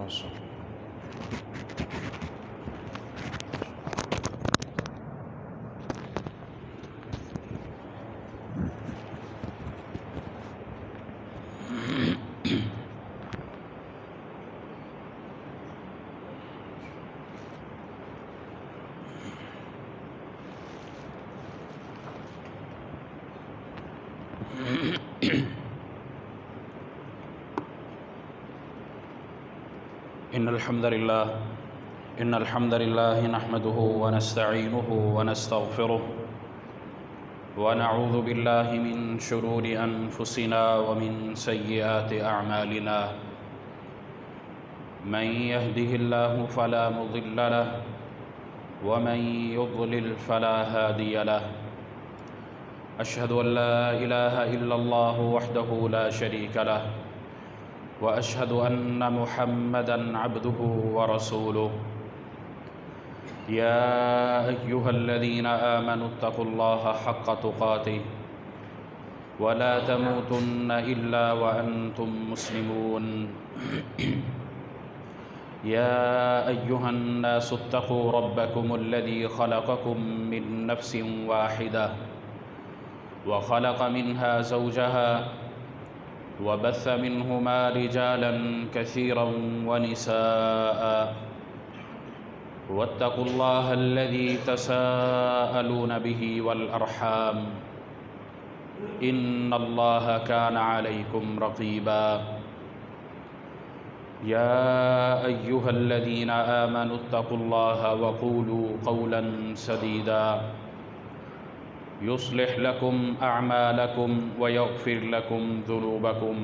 وسلم. إن الحمد لله نحمده ونستعينه ونستغفره ونعوذ بالله من شرور أنفسنا ومن سيئات أعمالنا. من يهده الله فلا مضل له ومن يضلل فلا هادي له. أشهد أن لا إله إلا الله وحده لا شريك له وأشهد أن محمدًا عبده ورسوله. يا أيها الذين آمنوا اتقوا الله حق تقاته ولا تموتن إلا وأنتم مسلمون. يا أيها الناس اتقوا ربكم الذي خلقكم من نفس واحدة وخلق منها زوجها وبث منهما رجالا كثيرا ونساء. واتقوا الله الذي تساءلون به والأرحام إن الله كان عليكم رقيبا. يا أيها الذين آمنوا اتقوا الله وقولوا قولا سديدا يصلح لكم أعمالكم ويغفر لكم ذنوبكم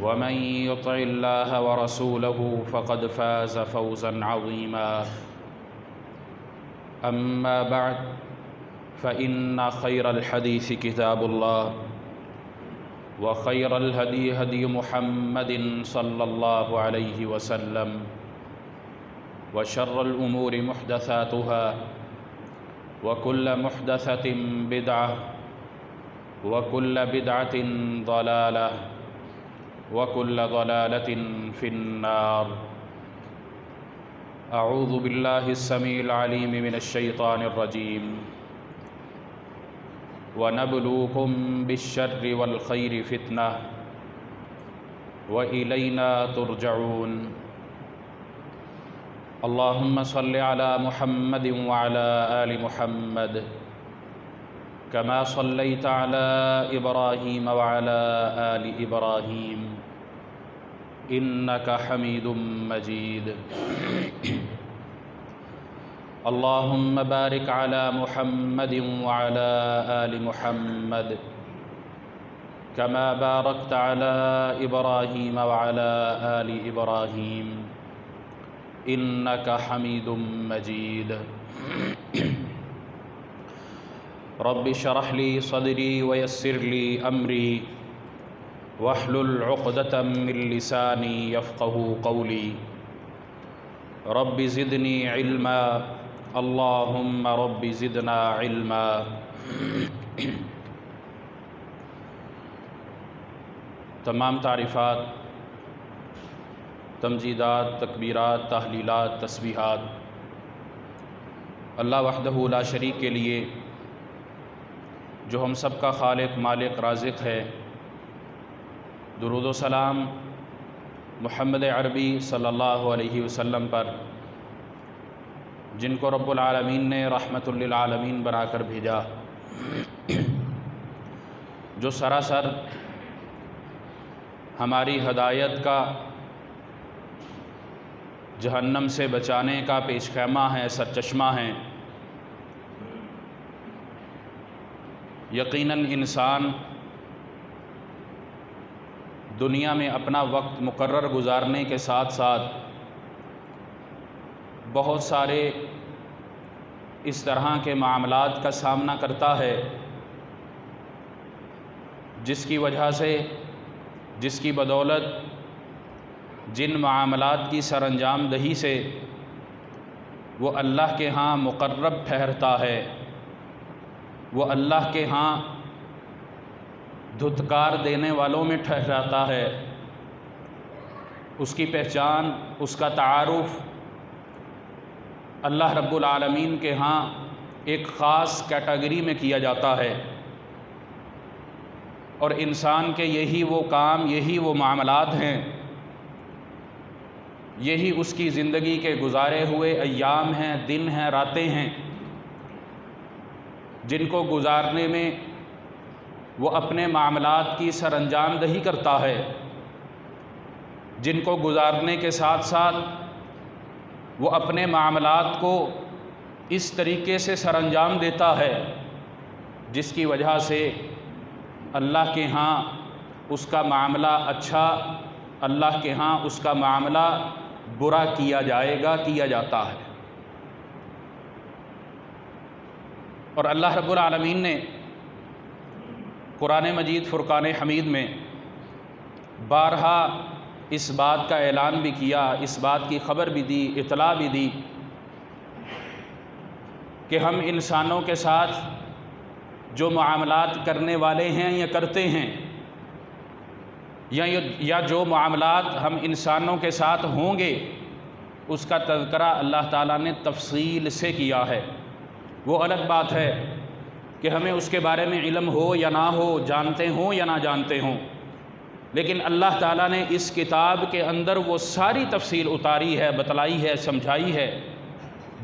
ومن يطع الله ورسوله فقد فاز فوزا عظيما. أما بعد فإن خير الحديث كتاب الله وخير الهدي هدي محمد صلى الله عليه وسلم وشر الأمور محدثاتها وكل محدثة بدعة وكل بدعة ضلالة وكل ضلالة في النار. أعوذ بالله السميع العليم من الشيطان الرجيم. ونبلوكم بالشر والخير فتنة وإلينا ترجعون. اللهم صل على محمد وعلى آل محمد كما صليت على إبراهيم وعلى آل إبراهيم إنك حميد مجيد. اللهم بارك على محمد وعلى آل محمد كما باركت على إبراهيم وعلى آل إبراهيم إنك حميد مجيد. رب اشرح لي صدري ويسر لي أمري واحلل عقدة من لساني يفقه قولي. رب زدني علما اللهم رب زدنا علما. تمام تعریفات، تمجیدات، تکبیرات، تحلیلات، تسبیحات اللہ وحدہ لا شریک کے لیے جو ہم سب کا خالق، مالک، رازق ہے۔ درود و سلام محمد عربی صلی اللہ علیہ وسلم پر، جن کو رب العالمین نے رحمت للعالمین بنا کر بھیجا، جو سراسر ہماری ہدایت کا، جہنم سے بچانے کا پیش خیمہ ہے، سرچشمہ ہیں۔ یقیناً انسان دنیا میں اپنا وقت مقرر گزارنے کے ساتھ ساتھ بہت سارے اس طرح کے معاملات کا سامنا کرتا ہے جس کی وجہ سے، جس کی بدولت، جن معاملات کی سر انجام دہی سے وہ اللہ کے ہاں مقرب ٹھہرتا ہے، وہ اللہ کے ہاں دھتکار دینے والوں میں ٹھہراتا ہے، اس کی پہچان، اس کا تعارف اللہ رب العالمین کے ہاں ایک خاص کیٹیگری میں کیا جاتا ہے، اور انسان کے یہی وہ کام، یہی وہ معاملات ہیں، یہی اس کی زندگی کے گزارے ہوئے ایام ہیں، دن ہیں، راتیں ہیں، جن کو گزارنے میں وہ اپنے معاملات کی سر انجام دہی کرتا ہے، جن کو گزارنے کے ساتھ ساتھ وہ اپنے معاملات کو اس طریقے سے سر انجام دیتا ہے جس کی وجہ سے اللہ کے ہاں اس کا معاملہ اچھا، اللہ کے ہاں اس کا معاملہ برا کیا جائے گا، کیا جاتا ہے۔ اور اللہ رب العالمین نے قرآن مجید فرقان حمید میں بارہا اس بات کا اعلان بھی کیا، اس بات کی خبر بھی دی، اطلاع بھی دی کہ ہم انسانوں کے ساتھ جو معاملات کرنے والے ہیں یا کرتے ہیں، یا جو معاملات ہم انسانوں کے ساتھ ہوں گے، اس کا تذکرہ اللہ تعالیٰ نے تفصیل سے کیا ہے۔ وہ الگ بات ہے کہ ہمیں اس کے بارے میں علم ہو یا نہ ہو، جانتے ہوں یا نہ جانتے ہوں، لیکن اللہ تعالیٰ نے اس کتاب کے اندر وہ ساری تفصیل اتاری ہے، بتلائی ہے، سمجھائی ہے،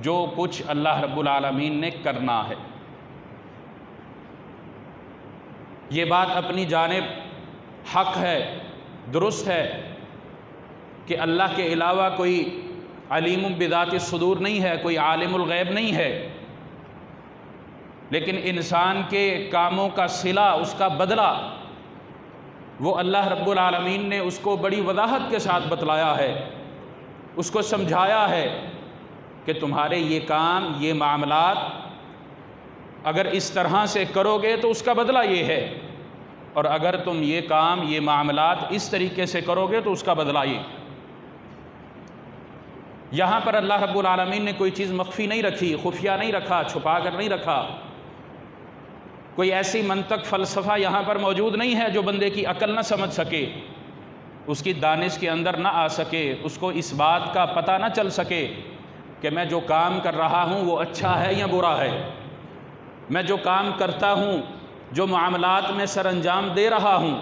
جو کچھ اللہ رب العالمین نے کرنا ہے۔ یہ بات اپنی جانب حق ہے، درست ہے کہ اللہ کے علاوہ کوئی علیم بذات الصدور نہیں ہے، کوئی عالم الغیب نہیں ہے، لیکن انسان کے کاموں کا صلہ، اس کا بدلہ، وہ اللہ رب العالمین نے اس کو بڑی وضاحت کے ساتھ بتلایا ہے، اس کو سمجھایا ہے کہ تمہارے یہ کام، یہ معاملات اگر اس طرح سے کرو گے تو اس کا بدلہ یہ ہے، اور اگر تم یہ کام، یہ معاملات اس طریقے سے کرو گے تو اس کا بدلہ یہ۔ یہاں پر اللہ رب العالمین نے کوئی چیز مخفی نہیں رکھی، خفیہ نہیں رکھا، چھپا کر نہیں رکھا، کوئی ایسی منطق، فلسفہ یہاں پر موجود نہیں ہے جو بندے کی عقل نہ سمجھ سکے، اس کی دانش کے اندر نہ آ سکے، اس کو اس بات کا پتہ نہ چل سکے کہ میں جو کام کر رہا ہوں وہ اچھا ہے یا برا ہے، میں جو کام کرتا ہوں، جو معاملات میں سر انجام دے رہا ہوں،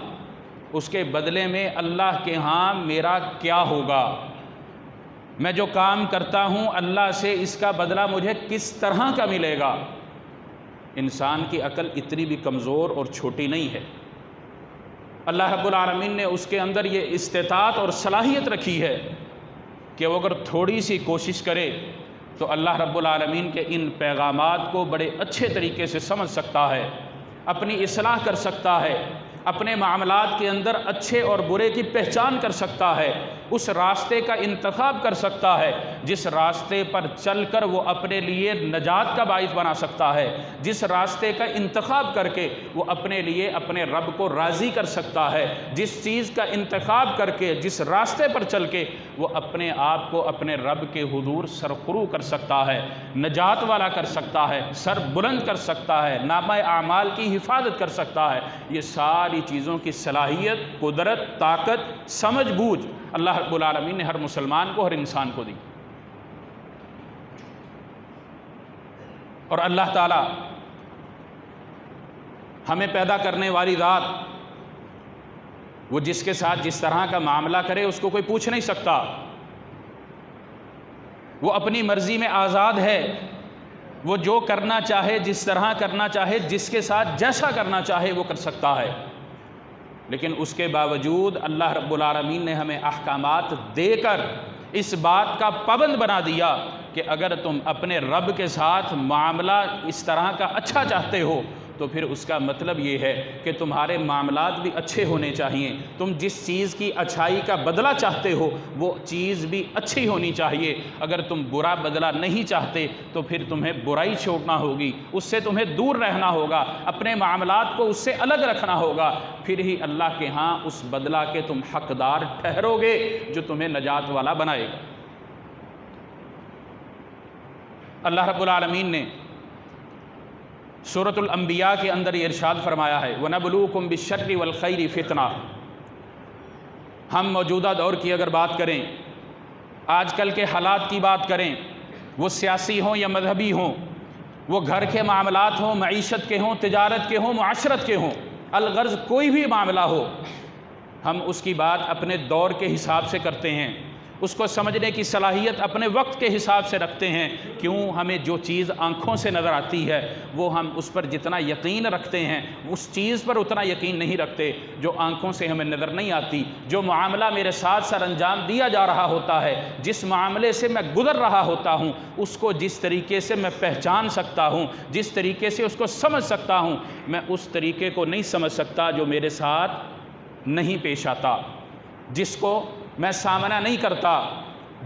اس کے بدلے میں اللہ کے ہاں میرا کیا ہوگا، میں جو کام کرتا ہوں اللہ سے اس کا بدلہ مجھے کس طرح کا ملے گا۔ انسان کی عقل اتنی بھی کمزور اور چھوٹی نہیں ہے، اللہ رب العالمین نے اس کے اندر یہ استطاعت اور صلاحیت رکھی ہے کہ وہ اگر تھوڑی سی کوشش کرے تو اللہ رب العالمین کے ان پیغامات کو بڑے اچھے طریقے سے سمجھ سکتا ہے، اپنی اصلاح کر سکتا ہے، اپنے معاملات کے اندر اچھے اور برے کی پہچان کر سکتا ہے، اس راستے کا انتخاب کر سکتا ہے جس راستے پر چل کر وہ اپنے لیے نجات کا باعث بنا سکتا ہے، جس راستے کا انتخاب کر کے وہ اپنے لیے اپنے رب کو راضی کر سکتا ہے، جس چیز کا انتخاب کر کے، جس راستے پر چل کے وہ اپنے آپ کو اپنے رب کے حضور سرخرو کر سکتا ہے، نجات والا کر سکتا ہے، سر بلند کر سکتا ہے، نامہ اعمال کی حفاظت کر سکتا ہے۔ یہ ساری چیزوں کی صلاحیت، قدرت، طاقت، سمجھ بوجھ اللہ رب العالمین نے ہر مسلمان کو، ہر انسان کو دی۔ اور اللہ تعالی ہمیں پیدا کرنے والی ذات، وہ جس کے ساتھ جس طرح کا معاملہ کرے اس کو کوئی پوچھ نہیں سکتا، وہ اپنی مرضی میں آزاد ہے، وہ جو کرنا چاہے، جس طرح کرنا چاہے، جس کے ساتھ جیسا کرنا چاہے وہ کر سکتا ہے، لیکن اس کے باوجود اللہ رب العالمین نے ہمیں احکامات دے کر اس بات کا پابند بنا دیا کہ اگر تم اپنے رب کے ساتھ معاملہ اس طرح کا اچھا چاہتے ہو تو پھر اس کا مطلب یہ ہے کہ تمہارے معاملات بھی اچھے ہونے چاہیے، تم جس چیز کی اچھائی کا بدلہ چاہتے ہو وہ چیز بھی اچھی ہونی چاہیے۔ اگر تم برا بدلہ نہیں چاہتے تو پھر تمہیں برائی چھوڑنا ہوگی، اس سے تمہیں دور رہنا ہوگا، اپنے معاملات کو اس سے الگ رکھنا ہوگا، پھر ہی اللہ کے ہاں اس بدلہ کے تم حقدار ٹھہرو گے جو تمہیں نجات والا بنائے گا۔ اللہ رب العالمین نے سورۃ الانبیاء کے اندر یہ ارشاد فرمایا ہے، وَنَبْلُوكُمْ بِالشَّرِّ وَالْخَيْرِ فِتْنَةً، ہم موجودہ دور کی اگر بات کریں، آج کل کے حالات کی بات کریں، وہ سیاسی ہوں یا مذہبی ہوں، وہ گھر کے معاملات ہوں، معیشت کے ہوں، تجارت کے ہوں، معاشرت کے ہوں، الغرض کوئی بھی معاملہ ہو، ہم اس کی بات اپنے دور کے حساب سے کرتے ہیں، اس کو سمجھنے کی صلاحیت اپنے وقت کے حساب سے رکھتے ہیں۔ کیوں؟ ہمیں جو چیز آنکھوں سے نظر آتی ہے وہ ہم اس پر جتنا یقین رکھتے ہیں اس چیز پر اتنا یقین نہیں رکھتے جو آنکھوں سے ہمیں نظر نہیں آتی۔ جو معاملہ میرے ساتھ سر انجام دیا جا رہا ہوتا ہے، جس معاملے سے میں گزر رہا ہوتا ہوں، اس کو جس طریقے سے میں پہچان سکتا ہوں، جس طریقے سے اس کو سمجھ سکتا ہوں، میں اس طریقے کو نہیں سمجھ سکتا جو میرے ساتھ نہیں پیش آتا، جس کو میں سامنا نہیں کرتا،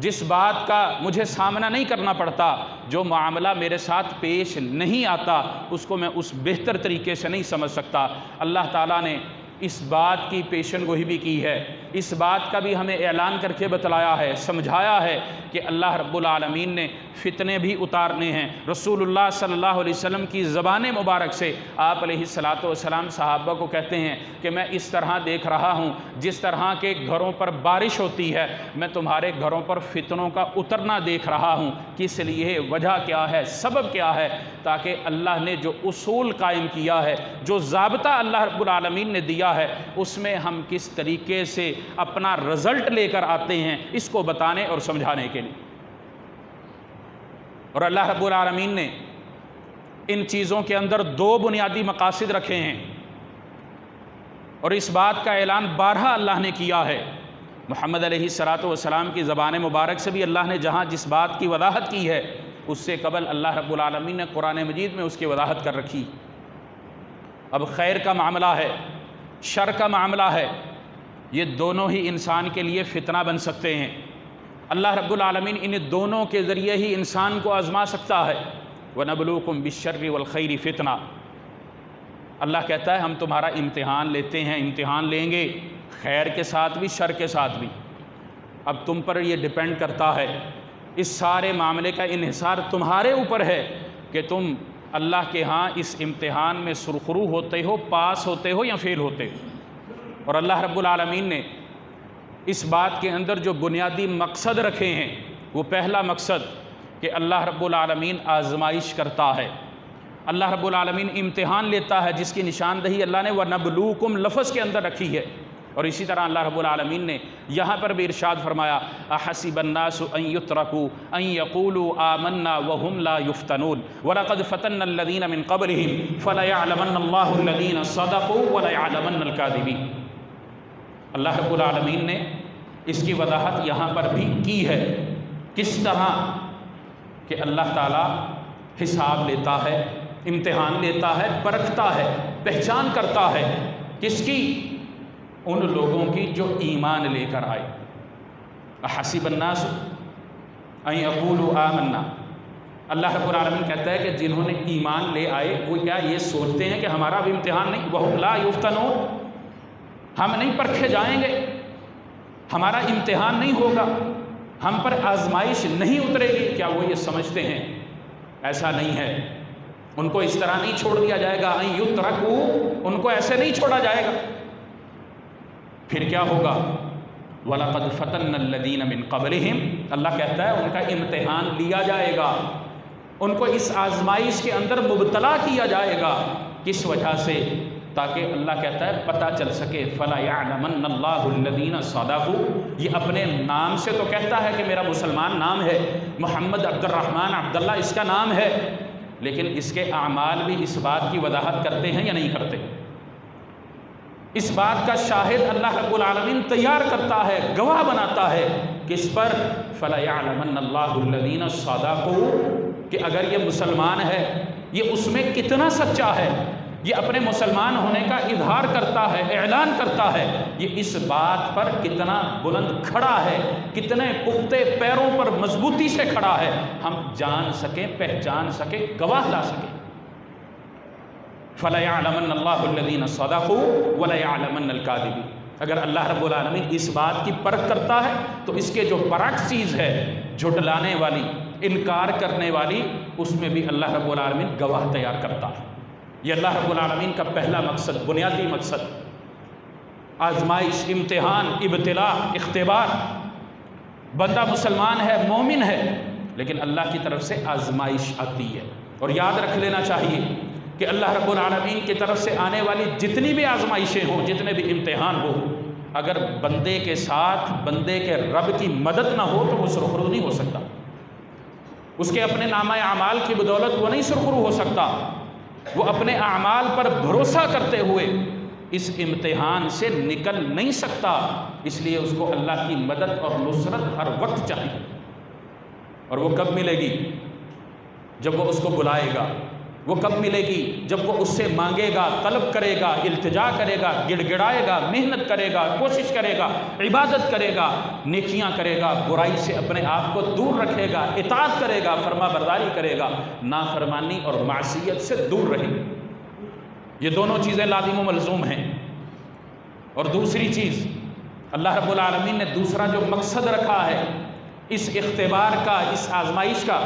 جس بات کا مجھے سامنا نہیں کرنا پڑتا، جو معاملہ میرے ساتھ پیش نہیں آتا، اس کو میں اس بہتر طریقے سے نہیں سمجھ سکتا۔ اللہ تعالیٰ نے اس بات کی پیشن گوئی بھی کی ہے، اس بات کا بھی ہمیں اعلان کر کے بتلایا ہے، سمجھایا ہے کہ اللہ رب العالمین نے فتنے بھی اتارنے ہیں۔ رسول اللہ صلی اللہ علیہ وسلم کی زبان مبارک سے آپ علیہ الصلاۃ والسلام صحابہ کو کہتے ہیں کہ میں اس طرح دیکھ رہا ہوں، جس طرح کے گھروں پر بارش ہوتی ہے، میں تمہارے گھروں پر فتنوں کا اترنا دیکھ رہا ہوں۔ کس لیے؟ وجہ کیا ہے؟ سبب کیا ہے؟ تاکہ اللہ نے جو اصول قائم کیا ہے، جو ضابطہ اللہ رب العالمین نے دیا ہے، اس میں ہم کس طریقے سے اپنا رزلٹ لے کر آتے ہیں، اس کو بتانے اور سمجھانے کے لیے۔ اور اللہ رب العالمین نے ان چیزوں کے اندر دو بنیادی مقاصد رکھے ہیں، اور اس بات کا اعلان بارہا اللہ نے کیا ہے۔ محمد علیہ الصلاۃ والسلام کی زبان مبارک سے بھی اللہ نے جہاں جس بات کی وضاحت کی ہے، اس سے قبل اللہ رب العالمین نے قرآن مجید میں اس کی وضاحت کر رکھی۔ اب خیر کا معاملہ ہے، شر کا معاملہ ہے، یہ دونوں ہی انسان کے لیے فتنہ بن سکتے ہیں۔ اللہ رب العالمین ان دونوں کے ذریعے ہی انسان کو آزما سکتا ہے۔ وَنَبْلُوكُمْ بِالشَّرِّ وَالْخَيْرِ فِتْنَةً، اللہ کہتا ہے ہم تمہارا امتحان لیتے ہیں، امتحان لیں گے، خیر کے ساتھ بھی شر کے ساتھ بھی۔ اب تم پر یہ ڈیپینڈ کرتا ہے، اس سارے معاملے کا انحصار تمہارے اوپر ہے کہ تم اللہ کے ہاں اس امتحان میں سرخرو ہوتے ہو، پاس ہوتے ہو یا فیل ہوتے ہو۔ اور اللہ رب العالمین نے اس بات کے اندر جو بنیادی مقصد رکھے ہیں، وہ پہلا مقصد کہ اللہ رب العالمین آزمائش کرتا ہے، اللہ رب العالمین امتحان لیتا ہے، جس کی نشاندہی اللہ نے وَنَبْلُوكُمْ لفظ کے اندر رکھی ہے۔ اور اسی طرح اللہ رب العالمین نے یہاں پر بھی ارشاد فرمایا اَحَسِبَ النَّاسُ أَن يُتْرَكُوا أَن يَقُولُوا آمَنَّا وَهُمْ لَا يُفْتَنُونَ وَلَقَدْ فَتَنَّا الَّذِينَ مِن قَبْلِهِمْ فَلَيَعْلَمَنَّ اللَّهُ الَّذِينَ صَدَقُوا وَلَيَعْلَمَنَّ الْكَاذِبِينَ۔ اللہ رب العالمین نے اس کی وضاحت یہاں پر بھی کی ہے، کس طرح کہ اللہ تعالیٰ حساب لیتا ہے، امتحان لیتا ہے، پرکھتا ہے، پہچان کرتا ہے، کس کی؟ ان لوگوں کی جو ایمان لے کر آئے۔ احسب الناس ان یقولوا آمنا، اللہ رب العالمین کہتا ہے کہ جنہوں نے ایمان لے آئے وہ کیا یہ سوچتے ہیں کہ ہمارا اب امتحان نہیں، وَهُمْ لَا يُفْتَنُونَ، ہم نہیں پرکھے جائیں گے، ہمارا امتحان نہیں ہوگا، ہم پر آزمائش نہیں اترے گی؟ کیا وہ یہ سمجھتے ہیں؟ ایسا نہیں ہے، ان کو اس طرح نہیں چھوڑ دیا جائے گا، ان یترکوا، ان کو ایسے نہیں چھوڑا جائے گا۔ پھر کیا ہوگا؟ وَلَقَدْ فَتَنَّا الَّذِينَ مِن قَبْلِهِمْ، اللہ کہتا ہے ان کا امتحان لیا جائے گا، ان کو اس آزمائش کے اندر مبتلا کیا جائے گا۔ کس وجہ سے؟ تاکہ اللہ کہتا ہے پتہ چل سکے فَلَيَعْلَمَنَّ اللَّهُ الَّذِينَ صَدَقُوا، یہ اپنے نام سے تو کہتا ہے کہ میرا مسلمان نام ہے، محمد عبد الرحمن عبداللہ اس کا نام ہے، لیکن اس کے اعمال بھی اس بات کی وضاحت کرتے ہیں یا نہیں کرتے؟ اس بات کا شاہد اللہ رب العالمین تیار کرتا ہے، گواہ بناتا ہے، کس پر؟ فَلَيَعْلَمَنَّ اللَّهُ الَّذِينَ صَدَقُوا، کہ اگر یہ مسلمان ہے، یہ اس میں کتنا سچا ہے، یہ اپنے مسلمان ہونے کا اظہار کرتا ہے، اعلان کرتا ہے، یہ اس بات پر کتنا بلند کھڑا ہے، کتنے پختے پیروں پر مضبوطی سے کھڑا ہے، ہم جان سکیں، پہچان سکیں، گواہ لا سکیں۔ فَلَيَعْلَمَنَّ اللَّهُ الَّذِينَ صَدَقُوا وَلَيَعْلَمَنَّ الْكَاذِبِينَ۔ اگر اللہ رب العالمین اس بات کی پرکھ کرتا ہے تو اس کے جو برعکس چیز ہے، جھٹلانے والی، انکار کرنے والی، اس میں بھی اللہ رب العالمین گواہ تیار کرتا ہے۔ یہ اللہ رب العالمین کا پہلا مقصد، بنیادی مقصد۔ آزمائش، امتحان، ابتلا، اختبار. بندہ مسلمان ہے، مومن ہے، لیکن اللہ کی طرف سے آزمائش آتی ہے. اور یاد رکھ لینا چاہیے کہ اللہ رب العالمین کی طرف سے آنے والی جتنی بھی آزمائشیں ہوں، جتنے بھی امتحان ہو، اگر بندے کے ساتھ بندے کے رب کی مدد نہ ہو تو وہ سرخرو نہیں ہو سکتا. اس کے اپنے نامہ اعمال کی بدولت وہ نہیں سرخرو ہو سکتا. وہ اپنے اعمال پر بھروسہ کرتے ہوئے اس امتحان سے نکل نہیں سکتا. اس لیے اس کو اللہ کی مدد اور نصرت ہر وقت چاہیے. اور وہ کب ملے گی؟ جب وہ اس کو بلائے گا. وہ کب ملے گی؟ جب وہ اس سے مانگے گا، طلب کرے گا، التجا کرے گا، گڑ گڑائے گا، محنت کرے گا، کوشش کرے گا، عبادت کرے گا، نیکیاں کرے گا، برائی سے اپنے آپ کو دور رکھے گا، اطاعت کرے گا، فرما برداری کرے گا، نافرمانی اور معصیت سے دور رہے گا. یہ دونوں چیزیں لازم و ملزوم ہیں. اور دوسری چیز، اللہ رب العالمین نے دوسرا جو مقصد رکھا ہے اس اختبار کا، اس آزمائش کا،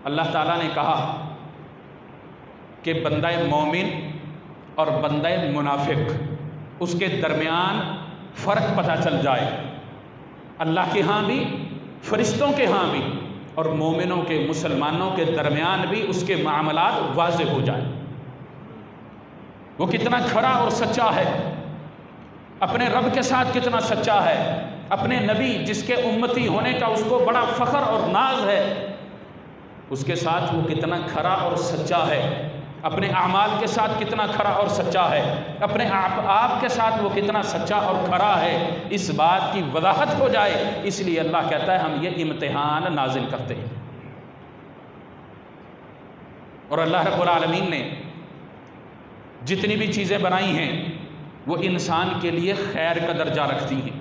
اللہ تعالیٰ نے کہا کہ بندہ مومن اور بندہ منافق اس کے درمیان فرق پتہ چل جائے. اللہ کے ہاں بھی، فرشتوں کے ہاں بھی، اور مومنوں کے، مسلمانوں کے درمیان بھی اس کے معاملات واضح ہو جائیں. وہ کتنا کھرا اور سچا ہے، اپنے رب کے ساتھ کتنا سچا ہے، اپنے نبی جس کے امتی ہونے کا اس کو بڑا فخر اور ناز ہے، اس کے ساتھ وہ کتنا کھرا اور سچا ہے، اپنے اعمال کے ساتھ کتنا کھرا اور سچا ہے، اپنے آپ کے ساتھ وہ کتنا سچا اور کھرا ہے. اس بات کی وضاحت ہو جائے، اس لیے اللہ کہتا ہے ہم یہ امتحان نازل کرتے ہیں. اور اللہ رب العالمین نے جتنی بھی چیزیں بنائی ہیں وہ انسان کے لیے خیر کا درجہ رکھتی ہیں.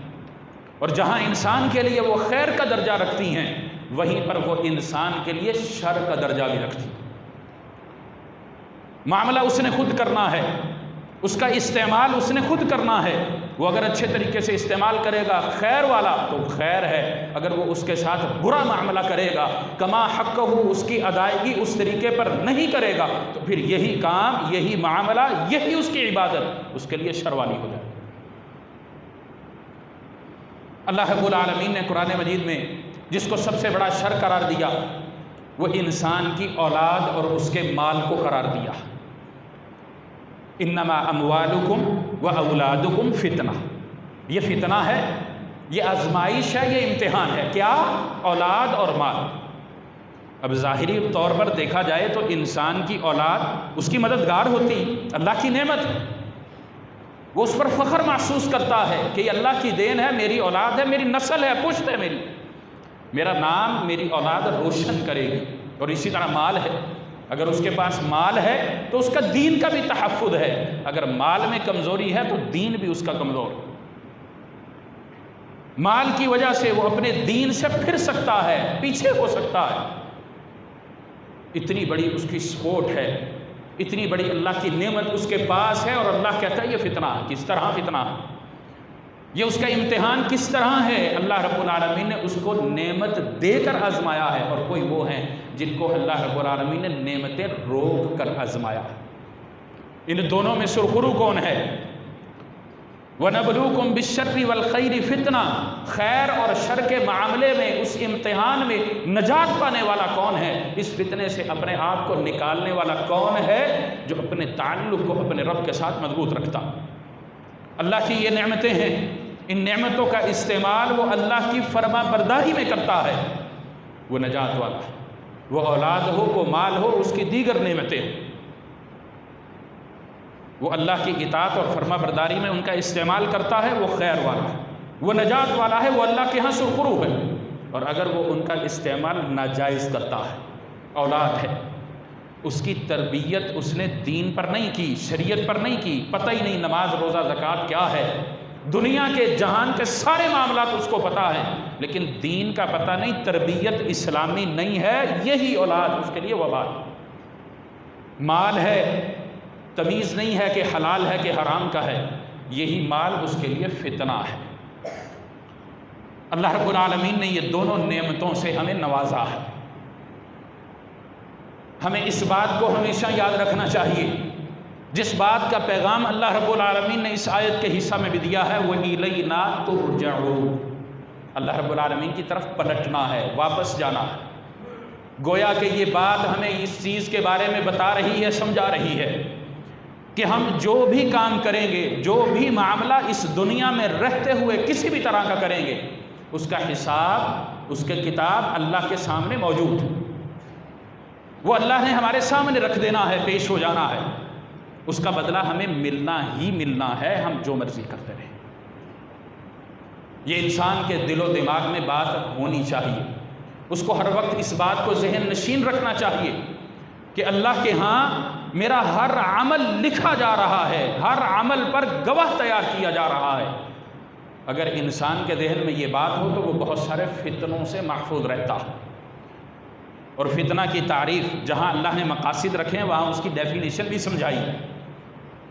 اور جہاں انسان کے لیے وہ خیر کا درجہ رکھتی ہیں، وہیں پر وہ انسان کے لیے شر کا درجہ بھی رکھتی ہیں. معاملہ اس نے خود کرنا ہے، اس کا استعمال اس نے خود کرنا ہے. وہ اگر اچھے طریقے سے استعمال کرے گا خیر والا تو خیر ہے، اگر وہ اس کے ساتھ برا معاملہ کرے گا، کما حق ہو، اس کی ادائیگی اس طریقے پر نہیں کرے گا، تو پھر یہی کام، یہی معاملہ، یہی اس کی عبادت اس کے لیے شر والی ہو جائے. اللہ رب العالمین نے قرآن مجید میں جس کو سب سے بڑا شر قرار دیا وہ انسان کی اولاد اور اس کے مال کو قرار دیا. انما اموالکم و اولادکم فتنہ. یہ فتنہ ہے، یہ آزمائش ہے، یہ امتحان ہے. کیا؟ اولاد اور مال. اب ظاہری طور پر دیکھا جائے تو انسان کی اولاد اس کی مددگار ہوتی، اللہ کی نعمت ہے، وہ اس پر فخر محسوس کرتا ہے کہ یہ اللہ کی دین ہے، میری اولاد ہے، میری نسل ہے، پشت ہے میری، میرا نام میری اولاد روشن کرے گی. اور اسی طرح مال ہے، اگر اس کے پاس مال ہے تو اس کا دین کا بھی تحفظ ہے، اگر مال میں کمزوری ہے تو دین بھی اس کا کمزور ہے. مال کی وجہ سے وہ اپنے دین سے پھر سکتا ہے، پیچھے ہو سکتا ہے. اتنی بڑی اس کی سپورٹ ہے، اتنی بڑی اللہ کی نعمت اس کے پاس ہے، اور اللہ کہتا ہے یہ فتنہ ہے. کس طرح فتنہ ہے؟ یہ اس کا امتحان کس طرح ہے؟ اللہ رب العالمین نے اس کو نعمت دے کر آزمایا ہے، اور کوئی وہ ہیں جن کو اللہ رب العالمین نے نعمتیں روک کر آزمایا. ان دونوں میں سرخرو کون ہے؟ وَنَبْلُوكُمْ بِالشَّرِّ وَالْخَيْرِ فِتْنَةً. خیر اور شر کے معاملے میں، اس امتحان میں نجات پانے والا کون ہے؟ اس فتنے سے اپنے آپ کو نکالنے والا کون ہے؟ جو اپنے تعلق کو اپنے رب کے ساتھ مضبوط رکھتا. اللہ کی یہ نعمتیں ہیں، ان نعمتوں کا استعمال وہ اللہ کی فرما برداری میں کرتا ہے، وہ نجات والا ہے. وہ اولاد ہو، وہ مال ہو، اس کی دیگر نعمتیں، وہ اللہ کی اطاعت اور فرما برداری میں ان کا استعمال کرتا ہے، وہ خیر والا ہے، وہ نجات والا ہے، وہ اللہ کے ہاں سرخرو ہے. اور اگر وہ ان کا استعمال ناجائز کرتا ہے، اولاد ہے، اس کی تربیت اس نے دین پر نہیں کی، شریعت پر نہیں کی، پتہ ہی نہیں نماز روزہ زکوٰۃ کیا ہے، دنیا کے جہان کے سارے معاملات اس کو پتہ ہیں، لیکن دین کا پتہ نہیں، تربیت اسلامی نہیں ہے، یہی اولاد اس کے لیے وبال. مال ہے، تمیز نہیں ہے کہ حلال ہے کہ حرام کا ہے، یہی مال اس کے لیے فتنہ ہے. اللہ رب العالمین نے یہ دونوں نعمتوں سے ہمیں نوازا ہے. ہمیں اس بات کو ہمیشہ یاد رکھنا چاہیے جس بات کا پیغام اللہ رب العالمین نے اس آیت کے حصہ میں بھی دیا ہے، وَإِلَيْنَا تُرْجَعُونَ، اللہ رب العالمین کی طرف پلٹنا ہے، واپس جانا ہے۔ گویا کہ یہ بات ہمیں اس چیز کے بارے میں بتا رہی ہے، سمجھا رہی ہے کہ ہم جو بھی کام کریں گے، جو بھی معاملہ اس دنیا میں رہتے ہوئے کسی بھی طرح کا کریں گے، اس کا حساب، اس کے کتاب اللہ کے سامنے موجود ہے۔ وہ اللہ نے ہمارے سامنے رکھ دینا ہے، پیش ہو جانا ہے، اس کا بدلہ ہمیں ملنا ہی ملنا ہے، ہم جو مرضی کرتے رہیں۔ یہ انسان کے دل و دماغ میں بات ہونی چاہیے، اس کو ہر وقت اس بات کو ذہن نشین رکھنا چاہیے کہ اللہ کے ہاں میرا ہر عمل لکھا جا رہا ہے، ہر عمل پر گواہ تیار کیا جا رہا ہے۔ اگر انسان کے ذہن میں یہ بات ہو تو وہ بہت سارے فتنوں سے محفوظ رہتا ہے۔ اور فتنہ کی تعریف جہاں اللہ نے مقاصد رکھے ہیں وہاں اس کی ڈیفینیشن بھی سمجھائی ہے۔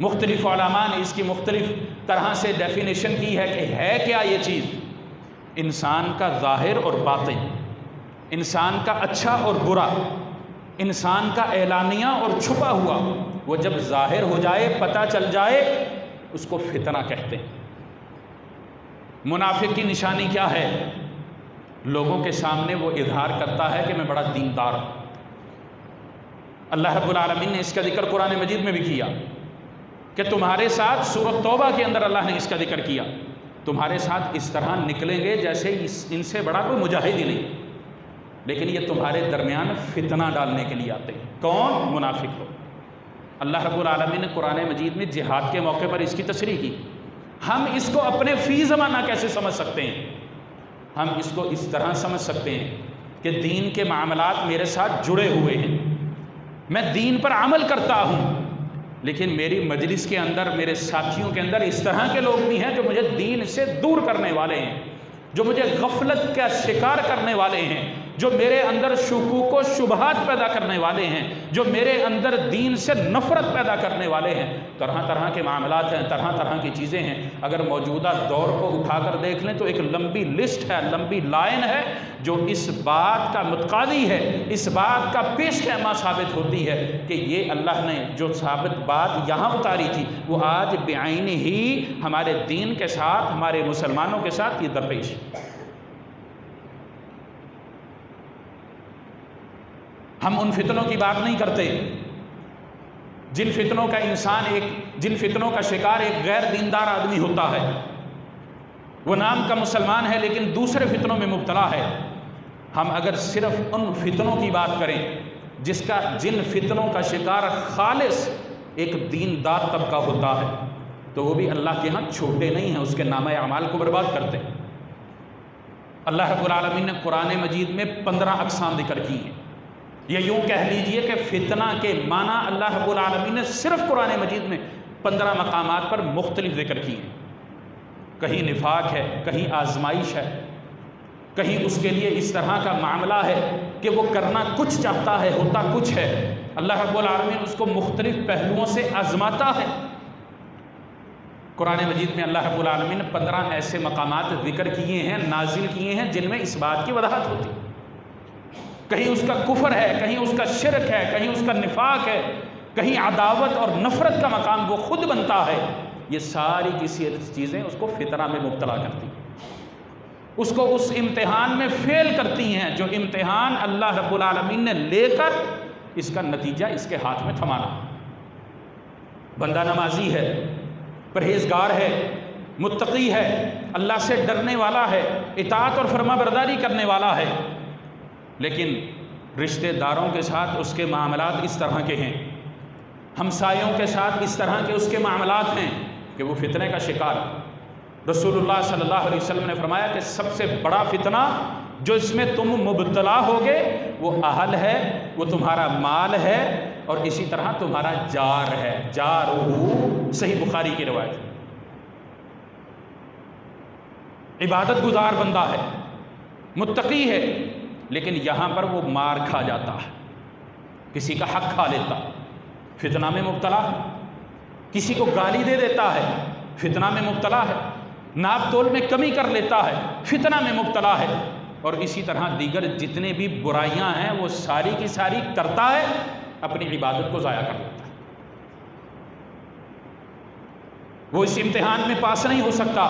مختلف علماء نے اس کی مختلف طرح سے ڈیفینیشن کی ہے کہ ہے کیا یہ چیز؟ انسان کا ظاہر اور باطن، انسان کا اچھا اور برا، انسان کا اعلانیہ اور چھپا ہوا، وہ جب ظاہر ہو جائے، پتہ چل جائے، اس کو فتنہ کہتے ہیں۔ منافق کی نشانی کیا ہے؟ لوگوں کے سامنے وہ اظہار کرتا ہے کہ میں بڑا دیندار ہوں۔ اللہ رب العالمین نے اس کا ذکر قرآن مجید میں بھی کیا کہ تمہارے ساتھ، سورۃ توبہ کے اندر اللہ نے اس کا ذکر کیا، تمہارے ساتھ اس طرح نکلیں گے جیسے ان سے بڑا کوئی مجاہد ہی نہیں، لیکن یہ تمہارے درمیان فتنہ ڈالنے کے لیے آتے ہیں۔ کون؟ منافق لوگ۔ اللہ رب العالمین نے قرآن مجید میں جہاد کے موقع پر اس کی تشریح کی۔ ہم اس کو اپنے فی زمانہ کیسے سمجھ سکتے ہیں؟ ہم اس کو اس طرح سمجھ سکتے ہیں کہ دین کے معاملات میرے ساتھ جڑے ہوئے ہیں، میں دین پر عمل کرتا ہوں، لیکن میری مجلس کے اندر، میرے ساتھیوں کے اندر اس طرح کے لوگ بھی ہیں جو مجھے دین سے دور کرنے والے ہیں، جو مجھے غفلت کا شکار کرنے والے ہیں، جو میرے اندر شکوک و شبہات پیدا کرنے والے ہیں، جو میرے اندر دین سے نفرت پیدا کرنے والے ہیں۔ طرح طرح کے معاملات ہیں، طرح طرح کی چیزیں ہیں۔ اگر موجودہ دور کو اٹھا کر دیکھ لیں تو ایک لمبی لسٹ ہے، لمبی لائن ہے جو اس بات کا متقاضی ہے، اس بات کا پیش خیمہ ثابت ہوتی ہے کہ یہ اللہ نے جو ثابت بات یہاں اتاری تھی وہ آج بعین ہی ہمارے دین کے ساتھ، ہمارے مسلمانوں کے ساتھ یہ درپیش ہے۔ ہم ان فتنوں کی بات نہیں کرتے جن فتنوں کا جن فتنوں کا شکار ایک غیر دیندار آدمی ہوتا ہے، وہ نام کا مسلمان ہے لیکن دوسرے فتنوں میں مبتلا ہے۔ ہم اگر صرف ان فتنوں کی بات کریں جن فتنوں کا شکار خالص ایک دیندار طبقہ ہوتا ہے تو وہ بھی اللہ کے ہاں چھوٹے نہیں ہیں، اس کے نامہ اعمال کو برباد کرتے ہیں۔ اللہ رب العالمین نے قرآن مجید میں 15 اقسام ذکر کی ہیں۔ یہ یوں کہہ لیجئے کہ فتنہ کے معنی اللہ رب العالمین نے صرف قرآن مجید میں 15 مقامات پر مختلف ذکر کی ہیں۔ کہیں نفاق ہے، کہیں آزمائش ہے، کہیں اس کے لیے اس طرح کا معاملہ ہے کہ وہ کرنا کچھ چاہتا ہے، ہوتا کچھ ہے۔ اللہ رب العالمین اس کو مختلف پہلوؤں سے آزماتا ہے۔ قرآن مجید میں اللہ رب العالمین نے 15 ایسے مقامات ذکر کیے ہیں، نازل کیے ہیں جن میں اس بات کی وضاحت ہوتی ہے۔ کہیں اس کا کفر ہے، کہیں اس کا شرک ہے، کہیں اس کا نفاق ہے، کہیں عداوت اور نفرت کا مقام وہ خود بنتا ہے۔ یہ ساری کسی چیزیں اس کو فتنہ میں مبتلا کرتی ہیں، اس کو اس امتحان میں فیل کرتی ہیں جو امتحان اللہ رب العالمین نے لے کر اس کا نتیجہ اس کے ہاتھ میں تھمانا۔ بندہ نمازی ہے، پرہیزگار ہے، متقی ہے، اللہ سے ڈرنے والا ہے، اطاعت اور فرما برداری کرنے والا ہے، لیکن رشتہ داروں کے ساتھ اس کے معاملات اس طرح کے ہیں، ہمسایوں کے ساتھ اس طرح کے اس کے معاملات ہیں کہ وہ فتنے کا شکار۔ رسول اللہ صلی اللہ علیہ وسلم نے فرمایا کہ سب سے بڑا فتنہ جو اس میں تم مبتلا ہوگے وہ اہل ہے، وہ تمہارا مال ہے، اور اسی طرح تمہارا جار ہے، جارہ، صحیح بخاری کی روایت۔ عبادت گزار بندہ ہے، متقی ہے، لیکن یہاں پر وہ مار کھا جاتا ہے، کسی کا حق کھا لیتا، فتنہ میں مبتلا ہے، کسی کو گالی دے دیتا ہے، فتنہ میں مبتلا ہے، ناپ تول میں کمی کر لیتا ہے، فتنہ میں مبتلا ہے، اور اسی طرح دیگر جتنے بھی برائیاں ہیں وہ ساری کی ساری کرتا ہے، اپنی عبادت کو ضائع کر لیتا ہے۔ وہ اس امتحان میں پاس نہیں ہو سکتا،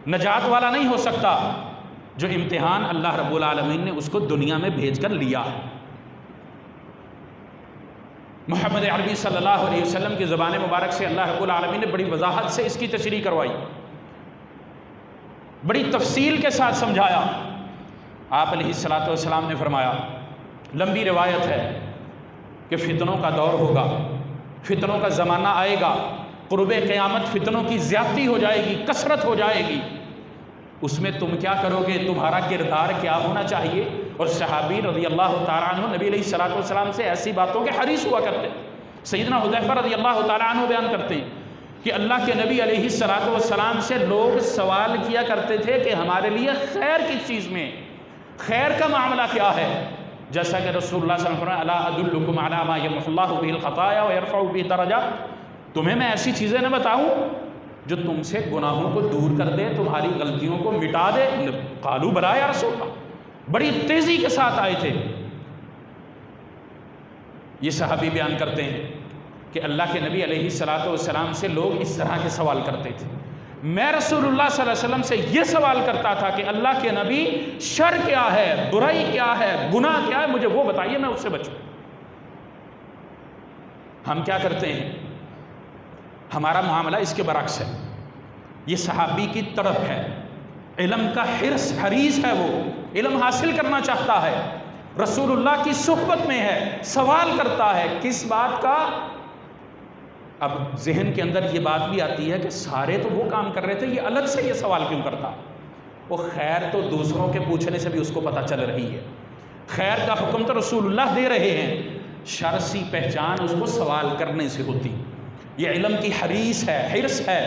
نجات والا نہیں ہو سکتا جو امتحان اللہ رب العالمین نے اس کو دنیا میں بھیج کر لیا ہے۔ محمد عربی صلی اللہ علیہ وسلم کی زبان مبارک سے اللہ رب العالمین نے بڑی وضاحت سے اس کی تشریح کروائی، بڑی تفصیل کے ساتھ سمجھایا۔ آپ علیہ الصلوۃ والسلام نے فرمایا، لمبی روایت ہے کہ فتنوں کا دور ہوگا، فتنوں کا زمانہ آئے گا، قرب قیامت فتنوں کی زیادتی ہو جائے گی، کثرت ہو جائے گی، اس میں تم کیا کرو گے، تمہارا کردار کیا ہونا چاہیے؟ اور صحابی رضی اللہ تعالیٰ عنہ نبی علیہ الصلوۃ والسلام سے ایسی باتوں کے حریص ہوا کرتے۔ سیدنا حذیفہ رضی اللہ تعالیٰ عنہ بیان کرتے ہیں کہ اللہ کے نبی علیہ الصلوۃ والسلام سے لوگ سوال کیا کرتے تھے کہ ہمارے لیے خیر کس چیز میں، خیر کا معاملہ کیا ہے؟ جیسا کہ رسول اللہ صلی اللہ علیہ وسلم الا ادلکم علی ما یمحو اللہ بہ الخطایا ویرفع بہ الدرجات، تمہیں میں ایسی چیزیں نہ بتاؤں جو تم سے گناہوں کو دور کر دے، تمہاری غلطیوں کو مٹا دے؟ قالوا بلی یا رسول اللہ، بڑی تیزی کے ساتھ آئے تھے۔ یہ صحابی بیان کرتے ہیں کہ اللہ کے نبی علیہ الصلوۃ والسلام سے لوگ اس طرح کے سوال کرتے تھے، میں رسول اللہ صلی اللہ علیہ وسلم سے یہ سوال کرتا تھا کہ اللہ کے نبی شر کیا ہے، برائی کیا ہے، گناہ کیا ہے، مجھے وہ بتائیے میں اس سے بچوں۔ ہم کیا کرتے ہیں؟ ہمارا معاملہ اس کے برعکس ہے۔ یہ صحابی کی طرف ہے، علم کا حریص ہے، وہ علم حاصل کرنا چاہتا ہے، رسول اللہ کی صحبت میں ہے، سوال کرتا ہے کس بات کا؟ اب ذہن کے اندر یہ بات بھی آتی ہے کہ سارے تو وہ کام کر رہے تھے، یہ الگ سے یہ سوال کیوں کرتا؟ وہ خیر تو دوسروں کے پوچھنے سے بھی اس کو پتہ چل رہی ہے، خیر کا حکم تو رسول اللہ دے رہے ہیں، شر سی پہچان اس کو سوال کرنے سے ہوتی۔ یہ علم کی حریص ہے، حرص ہے،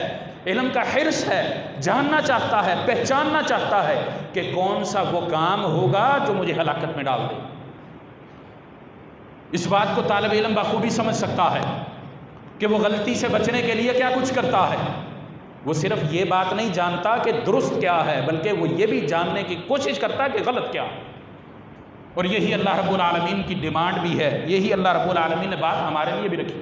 علم کا حرص ہے، جاننا چاہتا ہے، پہچاننا چاہتا ہے کہ کون سا وہ کام ہوگا جو مجھے ہلاکت میں ڈال دے۔ اس بات کو طالب علم بخوبی سمجھ سکتا ہے کہ وہ غلطی سے بچنے کے لیے کیا کچھ کرتا ہے۔ وہ صرف یہ بات نہیں جانتا کہ درست کیا ہے، بلکہ وہ یہ بھی جاننے کی کوشش کرتا ہے کہ غلط کیا ہے۔ اور یہی اللہ رب العالمین کی ڈیمانڈ بھی ہے، یہی اللہ رب العالمین نے بات ہمارے لیے بھی رکھی۔